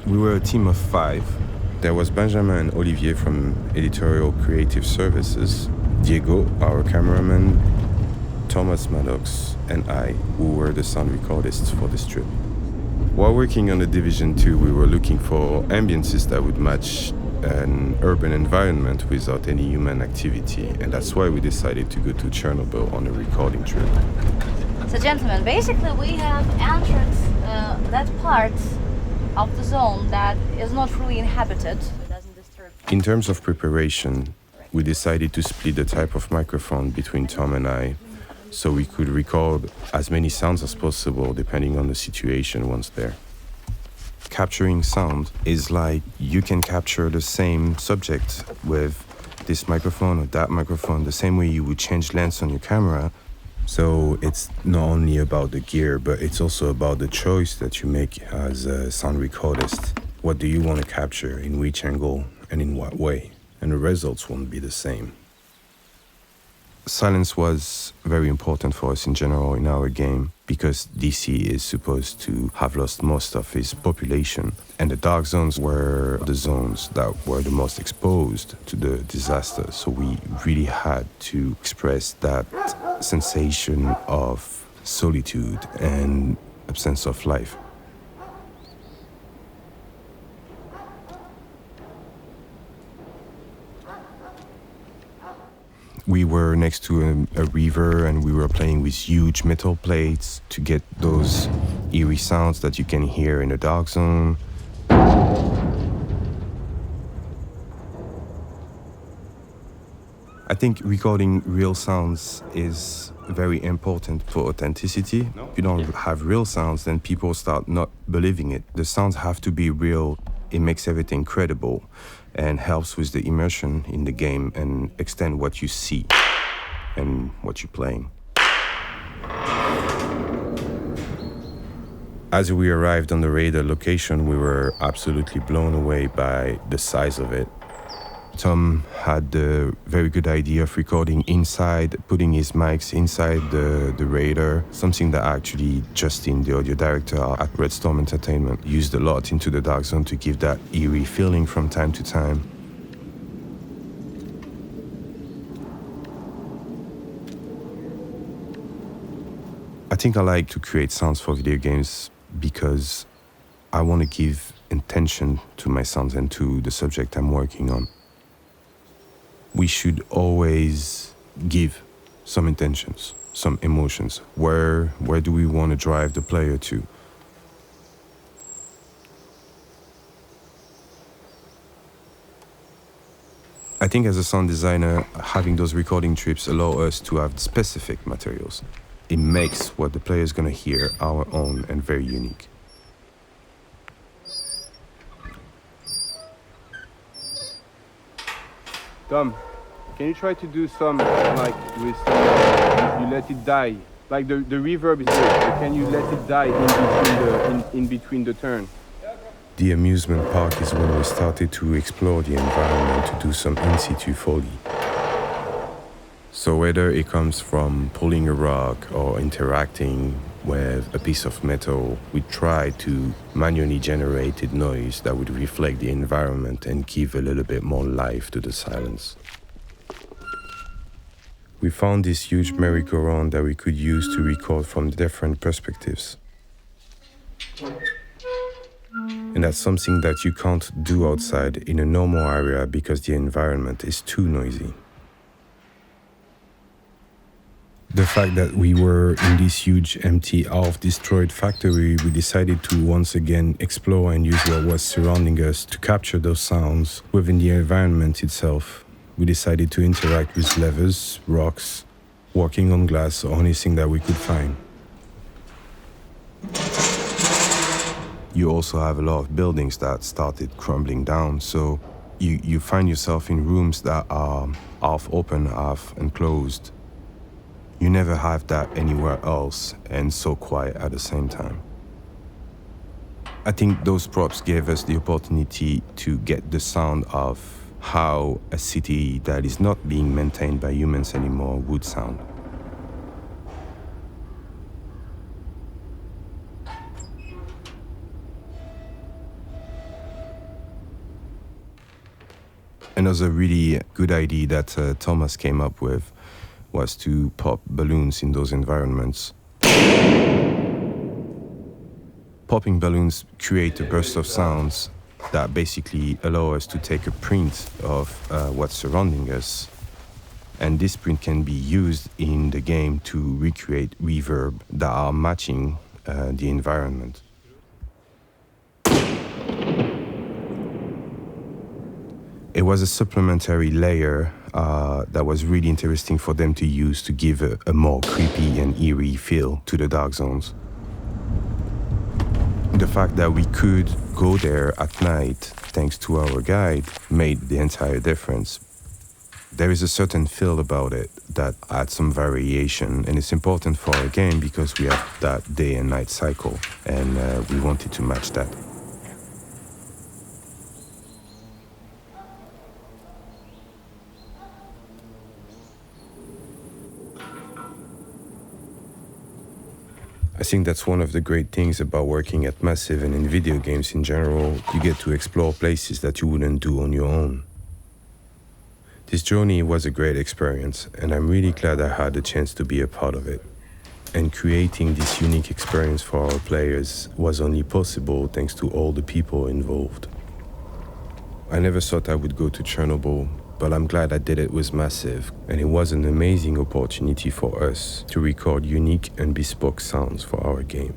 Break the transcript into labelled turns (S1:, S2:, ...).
S1: We were a team of 5. There was Benjamin and Olivier from Editorial Creative Services, Diego, our cameraman, Thomas Maddox, and I, who were the sound recordists for this trip. While working on the Division 2, we were looking for ambiences that would match an urban environment without any human activity, and that's why we decided to go to Chernobyl on a recording trip.
S2: So gentlemen, basically we have entered that part of the zone that is not really inhabited. It doesn't disturb.
S1: In terms of preparation, we decided to split the type of microphone between Tom and I, so we could record as many sounds as possible depending on the situation once there. Capturing sound is like you can capture the same subject with this microphone or that microphone the same way you would change lens on your camera. So it's not only about the gear, but it's also about the choice that you make as a sound recordist. What do you want to capture, in which angle, and in what way? And the results won't be the same. Silence was very important for us in general in our game because DC is supposed to have lost most of its population, and the dark zones were the zones that were the most exposed to the disaster. So we really had to express that sensation of solitude and absence of life. We were next to a river and we were playing with huge metal plates to get those eerie sounds that you can hear in a dark zone. I think recording real sounds is very important for authenticity. If you don't have real sounds, then people start not believing it. The sounds have to be real. It makes everything credible and helps with the immersion in the game and extend what you see and what you're playing. As we arrived on the radar location, we were absolutely blown away by the size of it. Tom had the very good idea of recording inside, putting his mics inside the radar, something that actually Justin, the audio director at Red Storm Entertainment, used a lot into the dark zone to give that eerie feeling from time to time. I think I like to create sounds for video games because I want to give intention to my sounds and to the subject I'm working on. We should always give some intentions, some emotions. Where do we want to drive the player to? I think as a sound designer, having those recording trips allow us to have specific materials. It makes what the player is going to hear our own and very unique.
S3: Tom, can you try to do some, like, with some, you let it die? Like the reverb is good, but can you let it die in between the turn?
S1: The amusement park is when we started to explore the environment to do some in-situ Foley. So whether it comes from pulling a rock or interacting with a piece of metal, we try to manually generate noise that would reflect the environment and give a little bit more life to the silence. We found this huge merry-go-round that we could use to record from different perspectives. And that's something that you can't do outside in a normal area because the environment is too noisy. The fact that we were in this huge, empty, half-destroyed factory, we decided to once again explore and use what was surrounding us to capture those sounds within the environment itself. We decided to interact with levers, rocks, walking on glass, or anything that we could find. You also have a lot of buildings that started crumbling down, so you find yourself in rooms that are half open, half enclosed. You never have that anywhere else and so quiet at the same time. I think those props gave us the opportunity to get the sound of how a city that is not being maintained by humans anymore would sound. Another really good idea that Thomas came up with was to pop balloons in those environments. Popping balloons create a burst of sounds that basically allow us to take a print of what's surrounding us. And this print can be used in the game to recreate reverb that are matching the environment. It was a supplementary layer that was really interesting for them to use to give a more creepy and eerie feel to the dark zones. The fact that we could go there at night, thanks to our guide, made the entire difference. There is a certain feel about it that adds some variation, and it's important for our game because we have that day and night cycle, and we wanted to match that. I think that's one of the great things about working at Massive and in video games in general. You get to explore places that you wouldn't do on your own. This journey was a great experience, and I'm really glad I had the chance to be a part of it. And creating this unique experience for our players was only possible thanks to all the people involved. I never thought I would go to Chernobyl, but I'm glad I did it with Massive, and it was an amazing opportunity for us to record unique and bespoke sounds for our game.